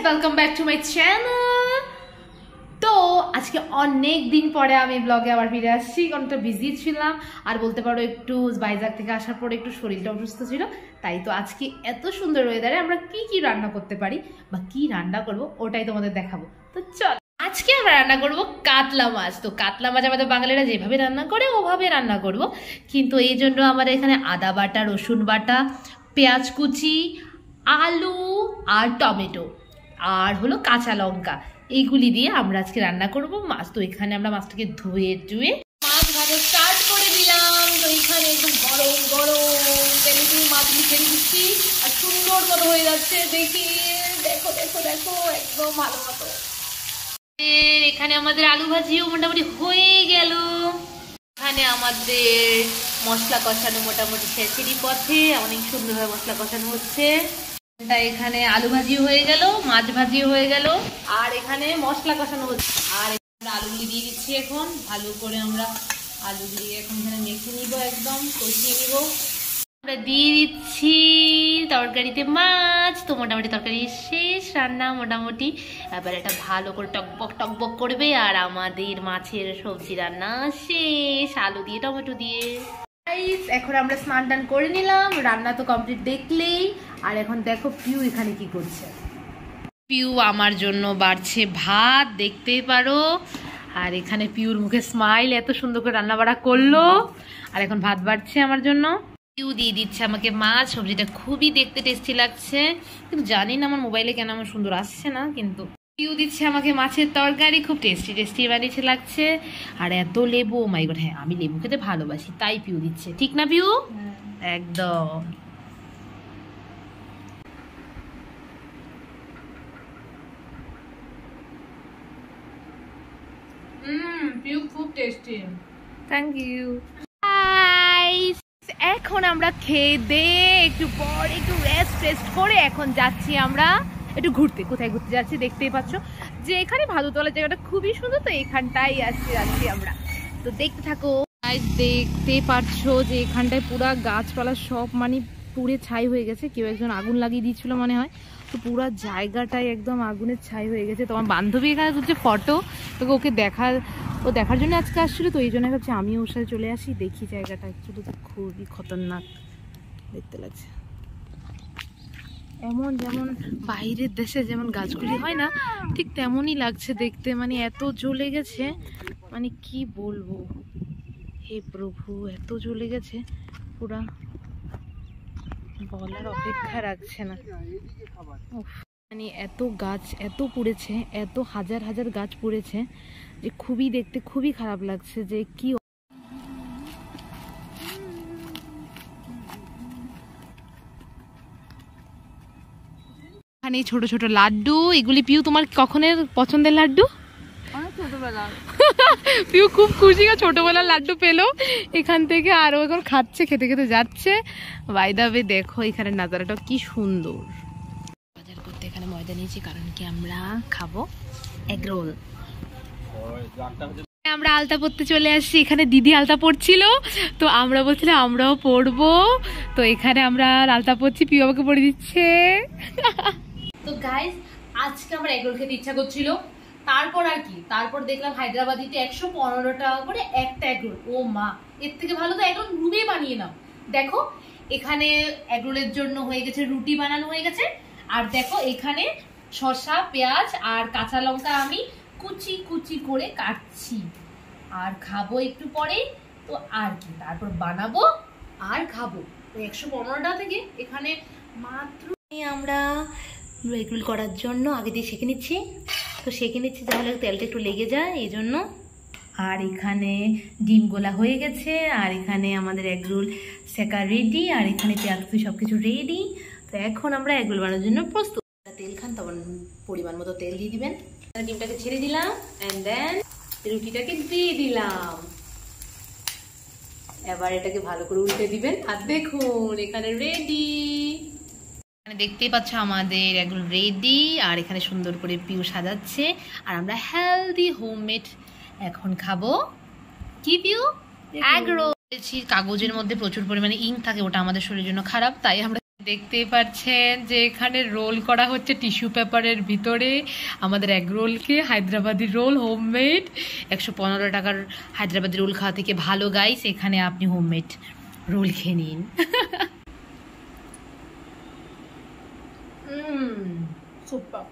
Welcome back to my channel. তো আজকে অনেক দিন পরে আমি ব্লগে আবার ফিরে আসছি, অনেকটা বিজি ছিলাম আর বলতে পারো একটু ভাইজাগ থেকে আসার পরে একটু শরীরটা অসুস্থ ছিল। তাই তো আজকে এত সুন্দর ওয়েদারে আমরা কি কি রান্না করতে পারি বা কি রান্না করব ওটাই তোমাদের দেখাবো। তো চল, আজকে আমরা রান্না করব কাতলা মাছ। তো কাতলা মাছ আমাদের বাঙালিরা যেভাবে রান্না করে ওভাবে রান্না করব, কিন্তু এই জন্য আমাদের এখানে আদা বাটা, রসুন বাটা, পেঁয়াজ কুচি, আলু আর টমেটো আর হলো কাঁচা লঙ্কা, এইগুলি দিয়ে আমরা আজকে রান্না করব মাছ। তো এখানে আমরা মাছটাকে ধুয়ে মাছ ভাজা স্টার্ট করে দিলাম। তো এখানে একদম গরম গরম তেলে দিয়ে মাছগুলি ছেড়ে দিচ্ছি আর সুন্দর মতো হয়ে যাচ্ছে। দেখি, দেখো দেখো দেখো, একদম ভালো মতো। এখানে আমাদের আলু ভাজিও মোটামুটি হয়ে গেল। এখানে আমাদের মশলা কষানো মোটামুটি শেষেরই পথে, অনেক সুন্দরভাবে মশলা কষানো হচ্ছে। এখানে আলু ভাজিও হয়ে গেল, মাছ ভাজিও হয়ে গেল, আর এখানে মশলা কষানো হচ্ছে। আর আমরা আলুগুলি দিয়ে দিচ্ছি। এখন ভালো করে আমরা আলু দিয়ে এখন এখানে মেখে নিব, একদম কষিয়ে নিব। আমরা দিয়ে দিচ্ছি তরকারিতে মাছ। তো মোটামুটি তরকারি শেষ রান্না মোটামুটি। এবার এটা ভালো করে টকবক টকবক করবে আর আমাদের মাছের সবজি রান্না শেষ, আলু দিয়ে টমেটো দিয়ে। এখন আমরা স্নান টান করে নিলাম, রান্না তো কমপ্লিট দেখলেই। আর এখন দেখো পিউ এখানে কি করছে। পিউ আমার জন্য বাড়ছে ভাত, দেখতেই পারো। আর এখানে পিউর মুখে স্মাইল, এত সুন্দর করে রান্না বাড়া করলো। আর এখন ভাত বাড়ছে আমার জন্য। পিউ দিয়ে দিচ্ছে আমাকে মাছ। সবজিটা খুবই দেখতে টেস্টি লাগছে, কিন্তু জানি না আমার মোবাইলে কেন আমার সুন্দর আসছে না। কিন্তু পিউ দিচ্ছে আমাকে মাছের তরকারি, খুব টেস্টি টেস্টি বানিয়েছে লাগছে। আর এত লেবু, ও মাই গড, হ্যাঁ আমি লেবু খেতে ভালোবাসি তাই পিউ দিচ্ছে, ঠিক না পিউ? একদম। পিউ খুব টেস্টি, থ্যাংক ইউ। এখন আমরা খেয়ে দিয়ে একটু পর একটু রেস্ট করে এখন যাচ্ছি আমরা একটু ঘুরতে। কোথায় ঘুরতে যাচ্ছি দেখতেই পাচ্ছ যে এখানে ভাদুতলা জায়গাটা খুবই সুন্দর। তো এখানটাই যাচ্ছি আমরা, তো দেখতে থাকো। দেখতে পাচ্ছ যে এখানটায় পুরা গাছপালা সব মানে পুড়ে ছাই হয়ে গেছে। কেউ একজন আগুন লাগিয়ে দিয়েছিল মনে হয়। তো পুরো জায়গাটাই একদম আগুনের ছাই হয়ে গেছে। তো আমার বান্ধবী এখানে তুলছে ফটো, তোকে ওকে দেখার জন্য আজকে আসছিল। তো এই জন্য ভাবছি আমি ওর সাথে চলে আসি, দেখি জায়গাটা। একটু তো খুবই খতরনাক দেখতে লাগছে, এমন যেমন বাইরের দেশে যেমন গাছগুলি হয় না, ঠিক তেমনই লাগছে দেখতে। মানে এত জ্বলে গেছে, মানে কি বলবো, হে প্রভু, এত জ্বলে গেছে পুরা বলার অপেক্ষা রাখছে না। মানে এত গাছ এত পুড়েছে, এত হাজার হাজার গাছ পুড়েছে যে খুবই দেখতে খুবই খারাপ লাগছে। যে কি এখানে ছোট ছোট লাড্ডু, এগুলি পিউ তোমার কখনের পছন্দের লাড্ডু? পিউ খুব খুশি, ছোটবেলার লাড্ডু পেলো এখান থেকে। আর ও এখন খাচ্ছে, খেতে খেতে যাচ্ছে। বাই দ্য ওয়ে দেখো এখানে নাজারাটা কি সুন্দর। বাজার করতে এখানে ময়দা নিয়েছি, কারণ কি আমরা খাবো এগ রোল। আমরা আলতা পরতে চলে আসছি। এখানে দিদি আলতা পরছিল, তো আমরা বলছিলাম আমরাও পরবো। তো এখানে আমরা আলতা পরছি, পিউ আমাকে পরে দিচ্ছে। তো গাইস, আজকে আমার এগ রোল খেতে ইচ্ছা করছিল। তারপর আর কি, তারপর দেখলাম হায়দ্রাবাদিতে 115 টাকা করে একটা এগ রোল। ও মা, এর থেকে ভালো তো এগ রোল রুমে বানিয়ে নাও। দেখো এখানে এগ রোলের জন্য হয়ে গেছে, রুটি বানানো হয়ে গেছে। আর দেখো এখানে শসা, পেঁয়াজ আর কাঁচা লঙ্কা আমি কুচি কুচি করে কাটছি আর খাবো একটু পরে। তো আর কি, তারপর বানাবো আর খাবো। তো 115 টাকা থেকে এখানে মাত্র আমরা এগ রোল করার জন্য আগে দিয়ে সেঁকে নিচ্ছি। তো সেঁকে নিচ্ছি তাহলে তেলটা একটু লেগে যায় এই জন্য। আর এখানে ডিম গোলা হয়ে গেছে, আর এখানে আমাদের এগ রোল সেকা রেডি, আর এখানে পেঁয়াজ সবকিছু রেডি। তো এখন আমরা এগ রোল বানানোর জন্য প্রস্তুত। তেল খান তখন পরিমাণ মতো তেল দিয়ে দিবেন। ডিমটাকে ছেড়ে দিলাম, এন্ড দেন রুটিটাকে দিয়ে দিলাম। এবার এটাকে ভালো করে উল্টে দিবেন। আর দেখুন এখানে রেডি, দেখতেই পাচ্ছ আমাদের এগ রোল রেডি। আর এখানে সুন্দর করে পিউ সাজাচ্ছে, আর আমরা হেলদি হোমমেড এখন খাবো। কি পিউ? Egg roll. কাগজের মধ্যে প্রচুর পরিমাণে ইঙ্ক থাকে, ওটা আমাদের শরীরের জন্য খারাপ, তাই আমরা দেখতেই পাচ্ছেন যে এখানে রোল করা হচ্ছে টিস্যু পেপারের ভিতরে আমাদের এগ রোলকে। হায়দ্রাবাদি রোল হোমমেড, 115 টাকার হায়দ্রাবাদি রোল খাওয়া থেকে ভালো গাইস, এখানে আপনি হোমমেড রোল খেয়ে নিন। সুপার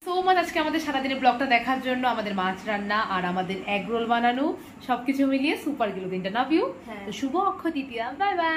সো মাচ আজকে আমাদের সারাদিনের ব্লগটা দেখার জন্য, আমাদের মাছ রান্না আর আমাদের এগ রোল বানানো সবকিছু মিলিয়ে সুপার গেল দিনটা। Love you. শুভ অক্ষয় তৃতীয়া, বাই বাই।